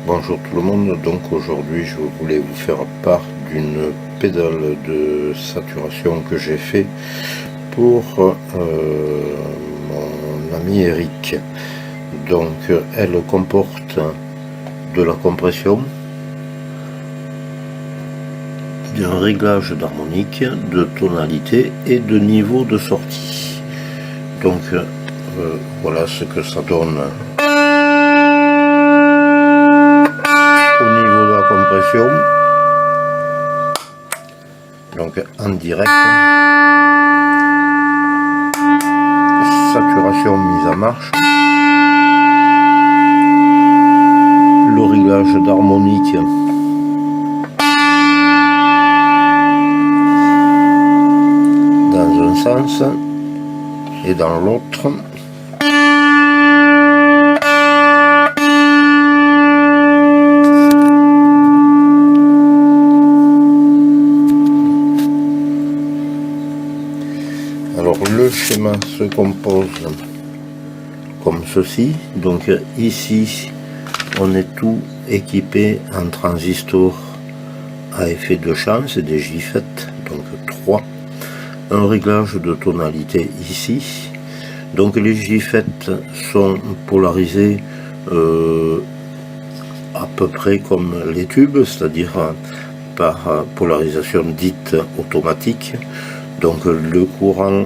Bonjour tout le monde, donc aujourd'hui je voulais vous faire part d'une pédale de saturation que j'ai fait pour mon ami Eric. Donc elle comporte de la compression, d'un réglage d'harmonique, de tonalité et de niveau de sortie. Donc voilà ce que ça donne. Compression, donc en direct, saturation mise en marche, le réglage d'harmonique dans un sens et dans l'autre. Alors le schéma se compose comme ceci. Donc ici on est tout équipé en transistors à effet de champ, c'est des JFET, donc 3. Un réglage de tonalité ici. Donc les JFET sont polarisés à peu près comme les tubes, c'est-à-dire par polarisation dite automatique. Donc le courant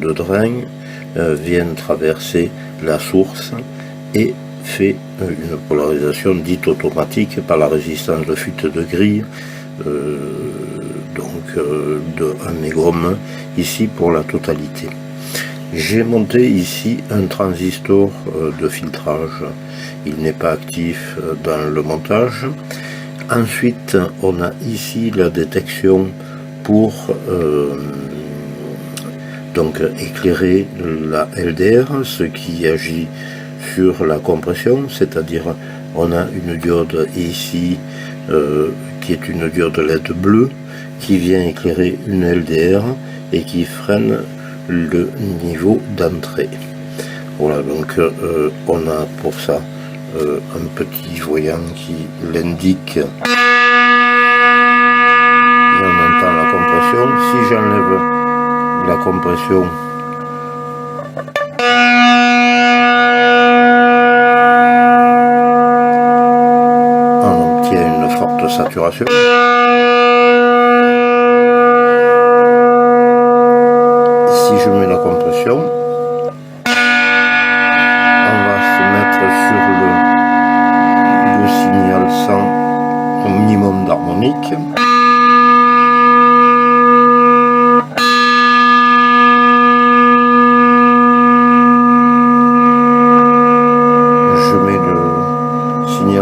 de drain vient traverser la source et fait une polarisation dite automatique par la résistance de fuite de grille de 1 mégohm ici pour la totalité. J'ai monté ici un transistor de filtrage, il n'est pas actif dans le montage. Ensuite on a ici la détection pour donc éclairer la LDR, ce qui agit sur la compression, c'est-à-dire on a une diode ici qui est une diode LED bleue qui vient éclairer une LDR et qui freine le niveau d'entrée. Voilà, donc on a pour ça un petit voyant qui l'indique. Si j'enlève la compression, on obtient une forte saturation. Si je mets la compression, on va se mettre sur le signal 100 au minimum d'harmonique.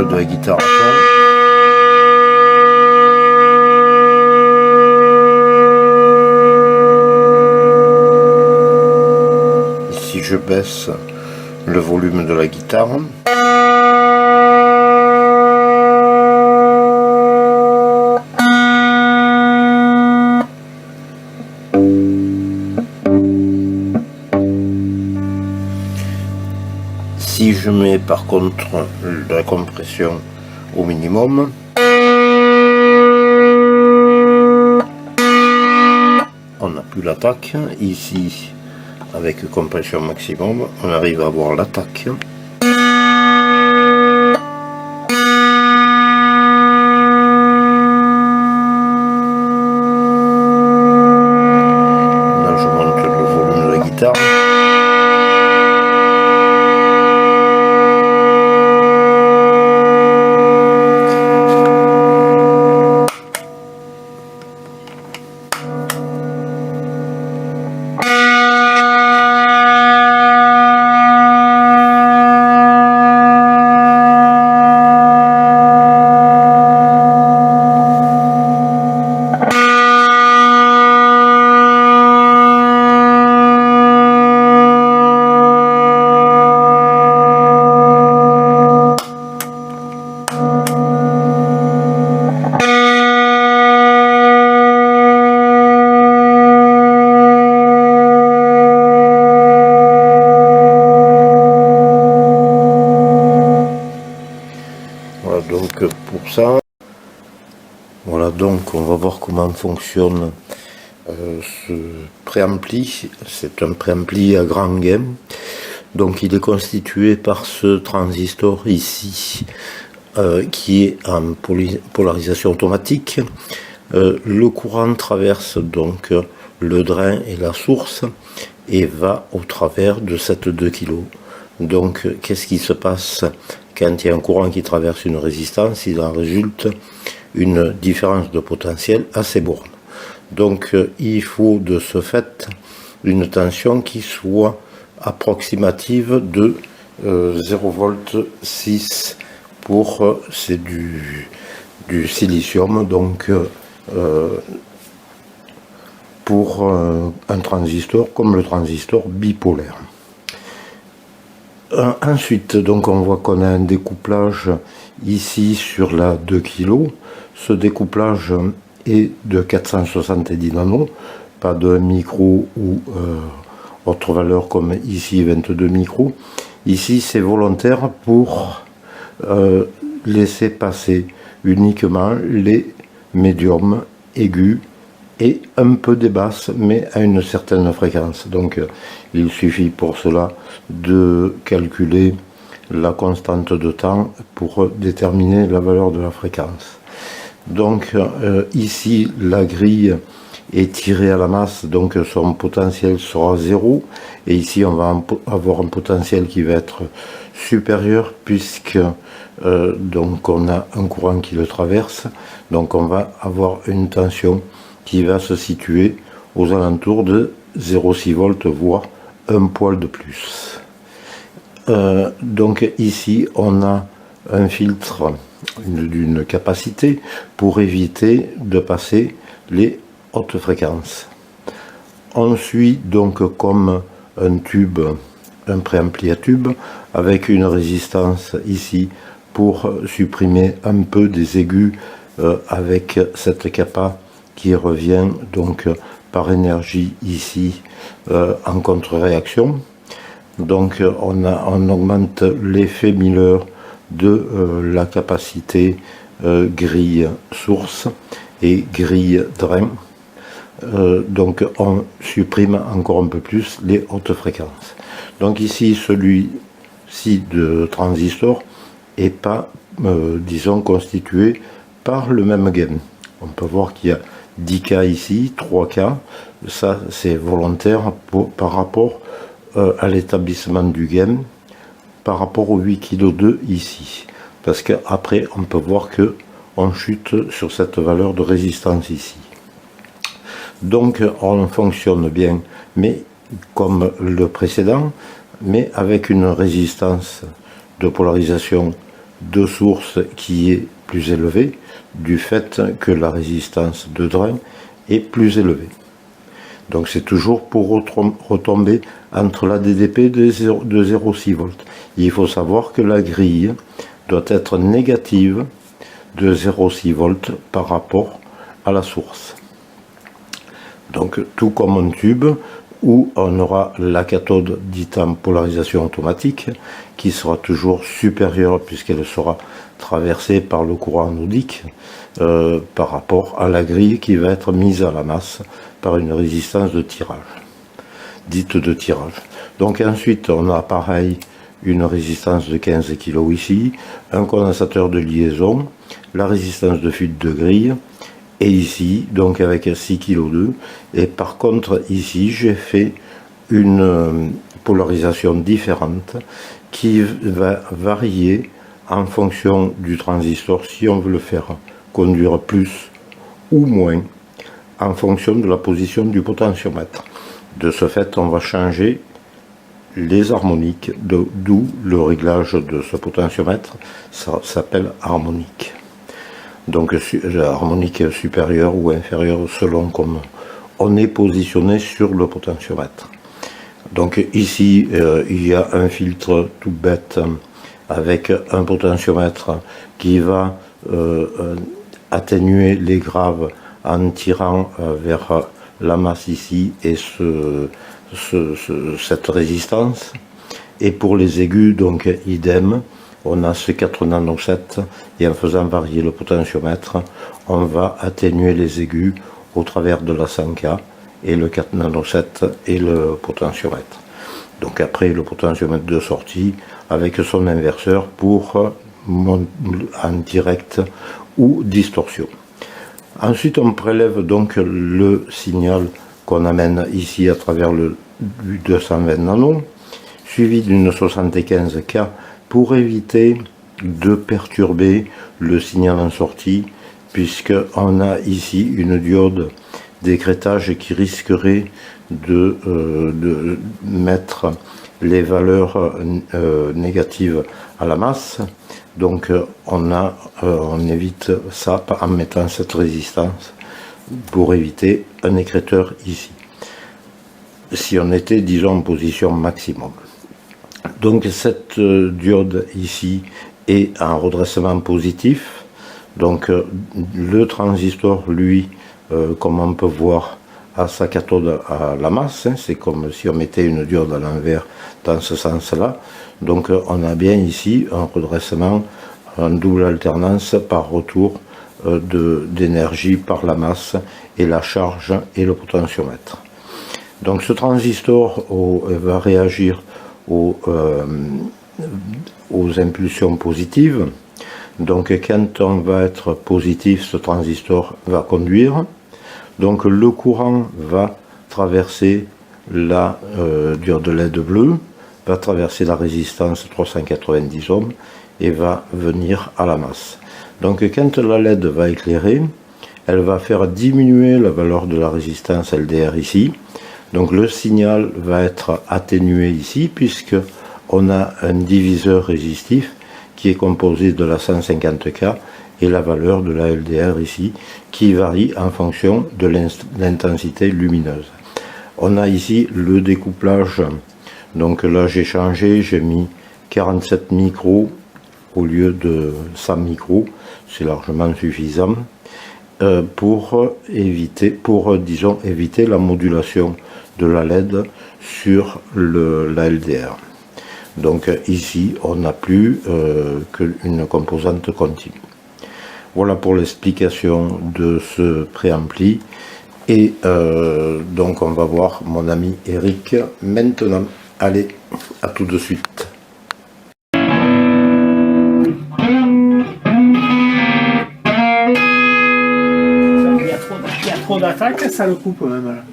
De la guitare à fond. Si je baisse le volume de la guitare, si je mets par contre la compression au minimum, on n'a plus l'attaque. Ici, avec compression maximum, on arrive à avoir l'attaque. Là, je monte le volume de la guitare. donc pour ça, voilà, donc on va voir comment fonctionne ce préampli. C'est un préampli à grand gain. Donc il est constitué par ce transistor ici qui est en polarisation automatique. Le courant traverse donc le drain et la source et va au travers de cette 2 kg. Donc qu'est-ce qui se passe quand il y a un courant qui traverse une résistance? Il en résulte une différence de potentiel à ces bornes. Donc il faut de ce fait une tension qui soit approximative de 0,6 V pour c'est du silicium, donc pour un transistor comme le transistor bipolaire. Ensuite, donc on voit qu'on a un découplage ici sur la 2 kg. Ce découplage est de 470 nanos, pas de 1 micro ou autre valeur comme ici 22 micros. Ici c'est volontaire pour laisser passer uniquement les médiums aigus et un peu des basses, mais à une certaine fréquence. Donc il suffit pour cela de calculer la constante de temps pour déterminer la valeur de la fréquence. Donc ici la grille est tirée à la masse, donc son potentiel sera 0, et ici on va avoir un potentiel qui va être supérieur puisque donc on a un courant qui le traverse, donc on va avoir une tension qui va se situer aux alentours de 0,6 volts, voire un poil de plus. Donc ici on a un filtre d'une capacité pour éviter de passer les hautes fréquences. On suit donc comme un tube, un préampli à tube avec une résistance ici pour supprimer un peu des aigus avec cette capa qui revient donc par énergie ici en contre-réaction. Donc on augmente l'effet Miller de la capacité grille source et grille drain. Donc on supprime encore un peu plus les hautes fréquences. Donc ici celui-ci de transistor est pas disons constitué par le même gain. On peut voir qu'il y a 10K ici, 3K, ça c'est volontaire par rapport à l'établissement du gain par rapport au 8 kg 2 ici, parce qu'après on peut voir que on chute sur cette valeur de résistance ici. Donc on fonctionne bien, mais comme le précédent, mais avec une résistance de polarisation de source qui est plus élevée du fait que la résistance de drain est plus élevée. Donc c'est toujours pour retomber entre la DDP de 0,6 volts. Il faut savoir que la grille doit être négative de 0,6 volts par rapport à la source. Donc tout comme un tube où on aura la cathode dite en polarisation automatique qui sera toujours supérieure puisqu'elle sera traversée par le courant anodique par rapport à la grille qui va être mise à la masse par une résistance de tirage, dite de tirage. Donc ensuite on a pareil une résistance de 15 kg ici, un condensateur de liaison, la résistance de fuite de grille, et ici donc avec 6 kg 2, et par contre ici j'ai fait une polarisation différente qui va varier en fonction du transistor si on veut le faire conduire plus ou moins en fonction de la position du potentiomètre. De ce fait on va changer les harmoniques, d'où le réglage de ce potentiomètre, ça s'appelle harmonique. Donc harmonique supérieure ou inférieure selon comme on est positionné sur le potentiomètre. Donc ici il y a un filtre tout bête avec un potentiomètre qui va atténuer les graves en tirant vers la masse ici et cette résistance. Et pour les aigus, donc idem, on a ces 4 nanosets et en faisant varier le potentiomètre, on va atténuer les aigus au travers de la 100K et le 4 nanosets et le potentiomètre. Donc après le potentiomètre de sortie avec son inverseur pour en direct ou distorsion. Ensuite on prélève donc le signal qu'on amène ici à travers le 220 nano, suivi d'une 75K pour éviter de perturber le signal en sortie, puisqu'on a ici une diode d'écrêtage qui risquerait de mettre les valeurs négatives à la masse. Donc on évite ça en mettant cette résistance pour éviter un écrêteur ici, si on était disons en position maximum. Donc cette diode ici est en redressement positif, donc le transistor lui comme on peut voir à sa cathode à la masse, hein, c'est comme si on mettait une diode à l'envers dans ce sens là. Donc on a bien ici un redressement en double alternance par retour d'énergie par la masse et la charge et le potentiomètre. Donc ce transistor va réagir aux impulsions positives. Donc quand on va être positif, ce transistor va conduire. Donc le courant va traverser la diode LED bleue, va traverser la résistance 390 ohms et va venir à la masse. Donc quand la LED va éclairer, elle va faire diminuer la valeur de la résistance LDR ici. Donc le signal va être atténué ici puisque on a un diviseur résistif qui est composé de la 150K et la valeur de la LDR ici qui varie en fonction de l'intensité lumineuse. On a ici le découplage, donc là j'ai changé, j'ai mis 47 micros au lieu de 100 micros, c'est largement suffisant pour éviter la modulation de la LED sur la LDR. Donc ici on n'a plus qu'une composante continue. Voilà pour l'explication de ce préampli et donc on va voir mon ami Eric maintenant. Allez, à tout de suite. Il y a trop d'attaques, ça le coupe même là.